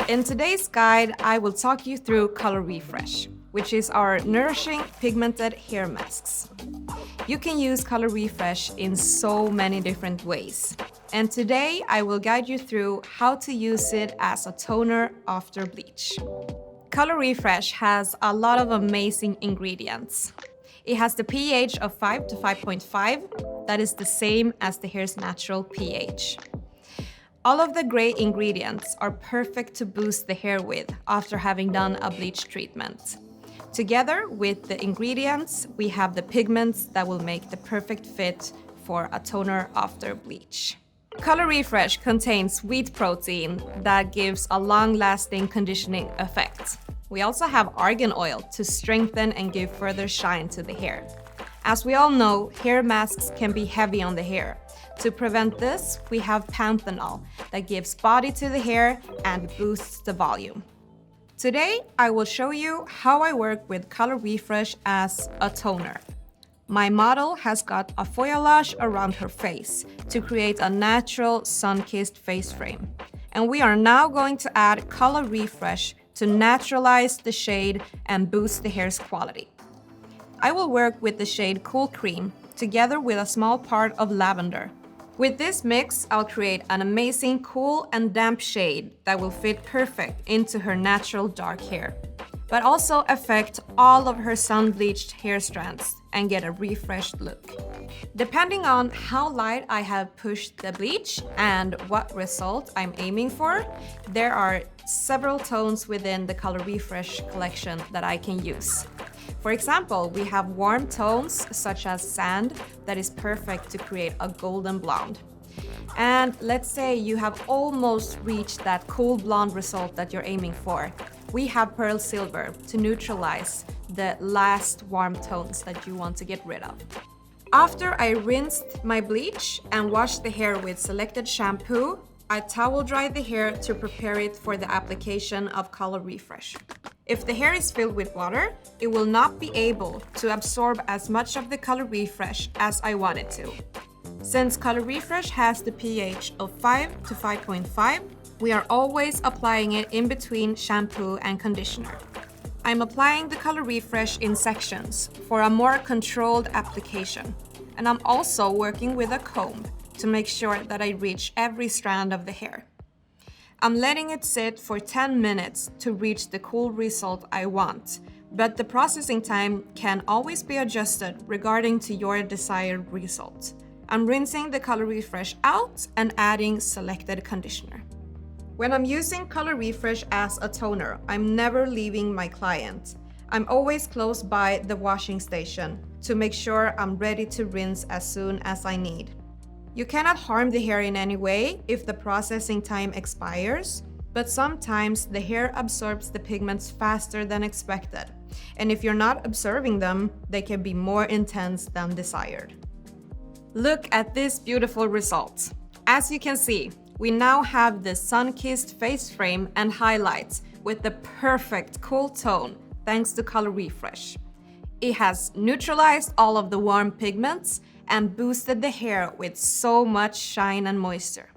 In today's guide, I will talk you through Color Refresh, which is our nourishing pigmented hair masks. You can use Color Refresh in so many different ways. And today I will guide you through how to use it as a toner after bleach. Color Refresh has a lot of amazing ingredients. It has the pH of 5 to 5.5, that is the same as the hair's natural pH. All of the gray ingredients are perfect to boost the hair with after having done a bleach treatment. Together with the ingredients, we have the pigments that will make the perfect fit for a toner after bleach. Color Refresh contains wheat protein that gives a long-lasting conditioning effect. We also have argan oil to strengthen and give further shine to the hair. As we all know, hair masks can be heavy on the hair. To prevent this, we have panthenol that gives body to the hair and boosts the volume. Today, I will show you how I work with Color Refresh as a toner. My model has got a foliage around her face to create a natural sun-kissed face frame. And we are now going to add Color Refresh to naturalize the shade and boost the hair's quality. I will work with the shade Cool Cream together with a small part of Lavender. With this mix, I'll create an amazing cool and damp shade that will fit perfect into her natural dark hair, but also affect all of her sun-bleached hair strands and get a refreshed look. Depending on how light I have pushed the bleach and what result I'm aiming for, there are several tones within the Color Refresh collection that I can use. For example, we have warm tones such as sand that is perfect to create a golden blonde. And let's say you have almost reached that cool blonde result that you're aiming for. We have pearl silver to neutralize the last warm tones that you want to get rid of. After I rinsed my bleach and washed the hair with selected shampoo, I towel dry the hair to prepare it for the application of Color Refresh. If the hair is filled with water, it will not be able to absorb as much of the Color Refresh as I want it to. Since Color Refresh has the pH of 5 to 5.5, we are always applying it in between shampoo and conditioner. I'm applying the Color Refresh in sections for a more controlled application. And I'm also working with a comb to make sure that I reach every strand of the hair. I'm letting it sit for 10 minutes to reach the cool result I want, but the processing time can always be adjusted regarding to your desired result. I'm rinsing the Color Refresh out and adding selected conditioner. When I'm using Color Refresh as a toner, I'm never leaving my client. I'm always close by the washing station to make sure I'm ready to rinse as soon as I need. You cannot harm the hair in any way if the processing time expires, but sometimes the hair absorbs the pigments faster than expected. And if you're not observing them, they can be more intense than desired. Look at this beautiful result. As you can see, we now have the sun-kissed face frame and highlights with the perfect cool tone thanks to Color Refresh. It has neutralized all of the warm pigments and boosted the hair with so much shine and moisture.